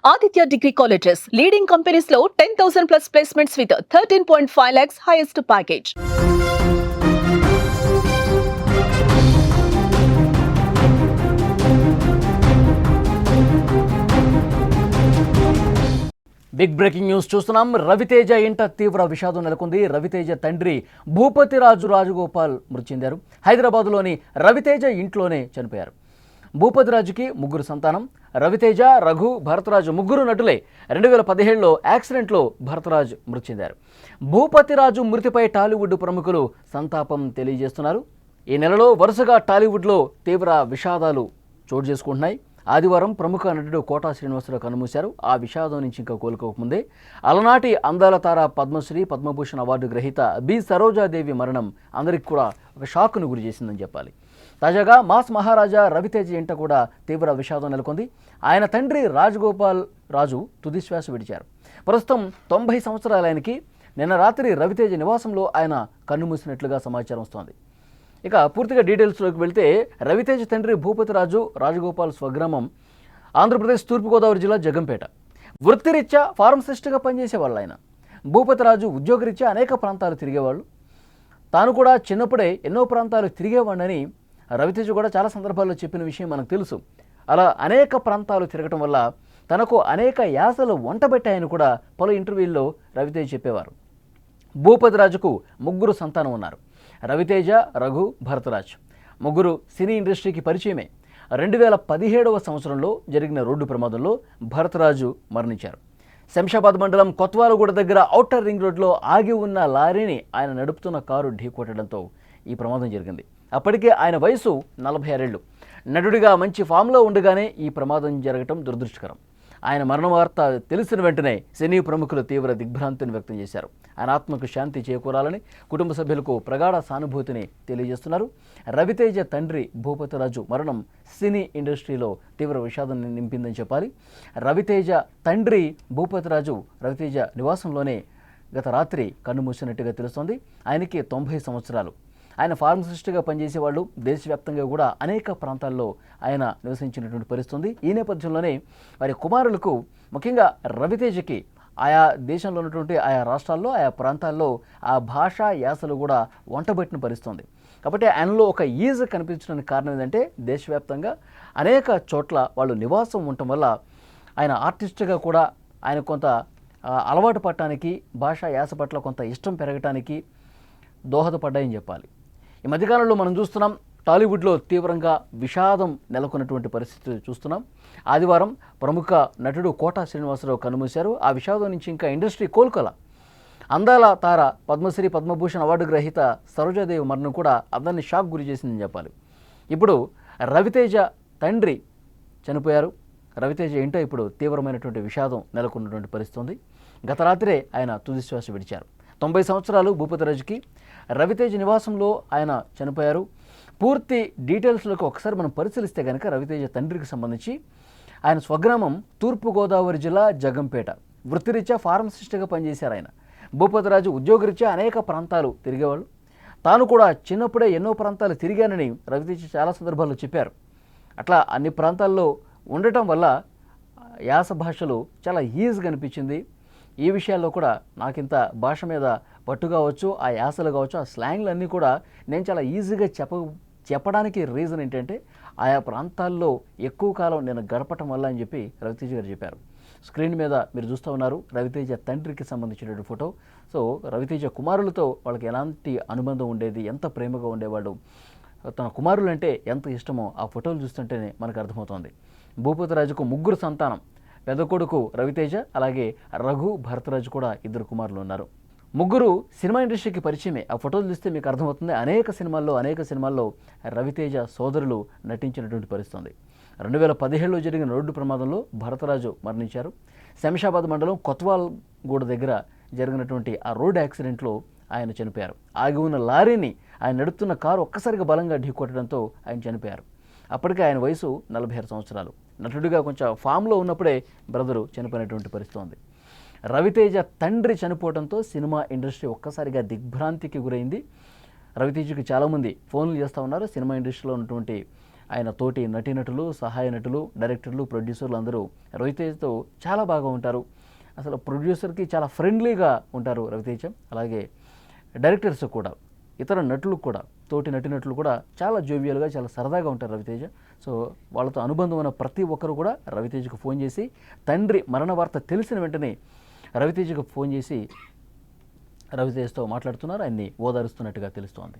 Aditya Degree Colleges, leading companies లో 10,000 plus placements with 13.5 lakhs highest package. Big breaking news చూస్తున్నాం. రవితేజ ఇంట తీవ్ర విషాదం నెలకొంది. రవితేజ తండ్రి భూపతిరాజు రాజగోపాల్ మృతి చెందారు. హైదరాబాద్లోని రవితేజ ఇంట్లోనే చనిపోయారు. భూపతిరాజుకి ముగ్గురు సంతానం. రవితేజ, రఘు, భరతరాజు ముగ్గురు నటులే. 2017లో యాక్సిడెంట్లో భరతరాజు మృతి చెందారు. భూపతిరాజు మృతిపై టాలీవుడ్ ప్రముఖులు సంతాపం తెలియజేస్తున్నారు. ఈ నెలలో వరుసగా టాలీవుడ్లో తీవ్ర విషాదాలు చోటు చేసుకుంటున్నాయి. ఆదివారం ప్రముఖ నటుడు కోటా శ్రీనివాసరావు కన్నుమూశారు. ఆ విషాదం నుంచి ఇంకా కోలుకోకముందే అలనాటి అందాల తార పద్మశ్రీ, పద్మభూషణ్ అవార్డు గ్రహీత బి సరోజాదేవి మరణం అందరికి కూడా ఒక షాక్ను గురి చేసిందని చెప్పాలి. తాజాగా మాస్ మహారాజా రవితేజ ఇంట కూడా తీవ్ర విషాదం నెలకొంది. ఆయన తండ్రి రాజగోపాల్ రాజు తుదిశ్వాస విడిచారు. ప్రస్తుతం 90 సంవత్సరాల ఆయనకి నిన్న రాత్రి రవితేజ నివాసంలో ఆయన కన్నుమూసినట్లుగా సమాచారం వస్తోంది. ఇక పూర్తిగా డీటెయిల్స్లోకి వెళ్తే రవితేజ తండ్రి భూపతిరాజు రాజగోపాల్ స్వగ్రామం ఆంధ్రప్రదేశ్ తూర్పుగోదావరి జిల్లా జగంపేట. వృత్తిరీత్యా ఫార్మసిస్ట్గా పనిచేసేవాళ్ళు ఆయన. భూపతిరాజు ఉద్యోగరీత్యా అనేక ప్రాంతాలు తిరిగేవాళ్ళు. తాను కూడా చిన్నప్పుడే ఎన్నో ప్రాంతాలు తిరిగేవాడినని రవితేజ కూడా చాలా సందర్భాల్లో చెప్పిన విషయం మనకు తెలుసు. అలా అనేక ప్రాంతాలు తిరగటం వల్ల తనకు అనేక యాసలు వంటబెట్టాయని కూడా పలు ఇంటర్వ్యూల్లో రవితేజ చెప్పేవారు. భూపతిరాజుకు ముగ్గురు సంతానం ఉన్నారు. రవితేజ, రఘు, భరతరాజ్ ముగ్గురు సినీ ఇండస్ట్రీకి పరిచయమే. 2017వ సంవత్సరంలో జరిగిన రోడ్డు ప్రమాదంలో భరతరాజు మరణించారు. శంషాబాద్ మండలం కొత్వాలగూడ దగ్గర ఔటర్ రింగ్ రోడ్లో ఆగి ఉన్న లారీని ఆయన నడుపుతున్న కారు ఢీకొట్టడంతో ఈ ప్రమాదం జరిగింది. అప్పటికే ఆయన వయసు 46 ఏళ్లు. నటుడిగా మంచి ఫామ్లో ఉండగానే ఈ ప్రమాదం జరగటం దురదృష్టకరం. ఆయన మరణ వార్త తెలిసిన వెంటనే సినీ ప్రముఖులు తీవ్ర దిగ్భ్రాంతిని వ్యక్తం చేశారు. ఆయన ఆత్మకు శాంతి చేకూరాలని కుటుంబ సభ్యులకు ప్రగాఢ సానుభూతిని తెలియజేస్తున్నారు. రవితేజ తండ్రి భూపతిరాజు మరణం సినీ ఇండస్ట్రీలో తీవ్ర విషాదాన్ని నింపిందని చెప్పాలి. రవితేజ తండ్రి భూపతిరాజు రవితేజ నివాసంలోనే గత రాత్రి కన్నుమూసినట్టుగా తెలుస్తోంది. ఆయనకి 90 సంవత్సరాలు. ఆయన ఫార్మసిస్ట్గా పనిచేసేవాళ్ళు. దేశవ్యాప్తంగా కూడా అనేక ప్రాంతాల్లో ఆయన నివసించినటువంటి పరిస్థితుంది. ఈ నేపథ్యంలోనే వారి కుమారులకు, ముఖ్యంగా రవితేజకి ఆయా దేశంలో ఉన్నటువంటి ఆయా రాష్ట్రాల్లో, ఆయా ప్రాంతాల్లో ఆ భాషా యాసలు కూడా వంటబెట్టిన పరిస్థితుంది. కాబట్టి ఆయనలో ఒక ఈజ్ కనిపించడానికి కారణం ఏంటంటే దేశవ్యాప్తంగా అనేక చోట్ల వాళ్ళు నివాసం ఉండటం వల్ల ఆయన ఆర్టిస్ట్గా కూడా ఆయన కొంత అలవాటు పడటానికి, భాషా యాస పట్ల కొంత ఇష్టం పెరగటానికి దోహదపడ్డాయని చెప్పాలి. ఈ మధ్యకాలంలో మనం చూస్తున్నాం టాలీవుడ్లో తీవ్రంగా విషాదం నెలకొన్నటువంటి పరిస్థితి చూస్తున్నాం. ఆదివారం ప్రముఖ నటుడు కోటా శ్రీనివాసరావు కన్నుమూశారు. ఆ విషాదం నుంచి ఇంకా ఇండస్ట్రీ కోలుకోల. అందాల తార పద్మశ్రీ, పద్మభూషణ్ అవార్డు గ్రహీత సరోజాదేవి మరణం కూడా అందరినీ షాక్ గురి చేసిందని చెప్పాలి. ఇప్పుడు రవితేజ తండ్రి చనిపోయారు. రవితేజ ఇంటో ఇప్పుడు తీవ్రమైనటువంటి విషాదం నెలకొన్నటువంటి పరిస్థితి ఉంది. గత రాత్రే ఆయన తుదిశ్వాస విడిచారు. 90 సంవత్సరాలు భూపతిరాజుకి. రవితేజ నివాసంలో ఆయన చనిపోయారు. పూర్తి డీటెయిల్స్లోకి ఒకసారి మనం పరిశీలిస్తే కనుక రవితేజ తండ్రికి సంబంధించి ఆయన స్వగ్రామం తూర్పుగోదావరి జిల్లా జగంపేట. వృత్తిరీత్యా ఫార్మసిస్ట్గా పనిచేశారు ఆయన. భూపతిరాజు ఉద్యోగరీత్యా అనేక ప్రాంతాలు తిరిగేవాళ్ళు. తాను కూడా చిన్నప్పుడే ఎన్నో ప్రాంతాలు తిరిగానని రవితేజ చాలా సందర్భాల్లో చెప్పారు. అట్లా అన్ని ప్రాంతాల్లో ఉండటం వల్ల యాస భాషలు చాలా ఈజీగా అనిపించింది. ఈ విషయాల్లో కూడా నాకింత భాష మీద పట్టు కావచ్చు, ఆ యాసలు కావచ్చు, ఆ స్లాంగ్లు అన్నీ కూడా నేను చాలా ఈజీగా చెప్పడానికి రీజన్ ఏంటంటే ఆయా ప్రాంతాల్లో ఎక్కువ కాలం నేను గడపటం వల్ల అని చెప్పి రవితేజ గారు చెప్పారు. స్క్రీన్ మీద మీరు చూస్తూ ఉన్నారు రవితేజ తండ్రికి సంబంధించినటువంటి ఫోటో. సో రవితేజ కుమారులతో వాళ్ళకి ఎలాంటి అనుబంధం ఉండేది, ఎంత ప్రేమగా ఉండేవాళ్ళు, తన కుమారులు అంటే ఎంత ఇష్టమో ఆ ఫోటోలు చూస్తుంటేనే మనకు అర్థమవుతోంది. భూపతిరాజుకు ముగ్గురు సంతానం. పెద్ద కొడుకు రవితేజ, అలాగే రఘు, భరతరాజు కూడా ఇద్దరు కుమారులు ఉన్నారు. ముగ్గురు సినిమా ఇండస్ట్రీకి పరిచయమే. ఆ ఫోటోలు చూస్తే మీకు అర్థమవుతుంది. అనేక సినిమాల్లో రవితేజ సోదరులు నటించినటువంటి పరిస్థితుంది. 2017లో జరిగిన రోడ్డు ప్రమాదంలో భరతరాజు మరణించారు. శంషాబాద్ మండలం కొత్వాల్గూడ దగ్గర జరిగినటువంటి ఆ రోడ్డు యాక్సిడెంట్లో ఆయన చనిపోయారు. ఆగి ఉన్న లారీని ఆయన నడుపుతున్న కారు ఒక్కసారిగా బలంగా ఢీకొట్టడంతో ఆయన చనిపోయారు. అప్పటికే ఆయన వయసు 46 సంవత్సరాలు. నటుడిగా కొంచెం ఫామ్లో ఉన్నప్పుడే బ్రదరు చనిపోయినటువంటి పరిస్థితి ఉంది. రవితేజ తండ్రి చనిపోవడంతో సినిమా ఇండస్ట్రీ ఒక్కసారిగా దిగ్భ్రాంతికి గురైంది. రవితేజకి చాలామంది ఫోన్లు చేస్తూ ఉన్నారు. సినిమా ఇండస్ట్రీలో ఉన్నటువంటి ఆయన తోటి నటీనటులు, సహాయ నటులు, డైరెక్టర్లు, ప్రొడ్యూసర్లు అందరూ రవితేజతో చాలా బాగా ఉంటారు. అసలు ప్రొడ్యూసర్కి చాలా ఫ్రెండ్లీగా ఉంటారు రవితేజ. అలాగే డైరెక్టర్స్ కూడా, ఇతర నటులు కూడా, తోటి నటినటులు కూడా చాలా జోవియల్గా, చాలా సరదాగా ఉంటారు రవితేజ. సో వాళ్ళతో అనుబంధం ఉన్న ప్రతి ఒక్కరు కూడా రవితేజకు ఫోన్ చేసి, తండ్రి మరణ వార్త తెలిసిన వెంటనే రవితేజకు ఫోన్ చేసి రవితేజతో మాట్లాడుతున్నారు, ఆయన్ని ఓదారుస్తున్నట్టుగా తెలుస్తోంది.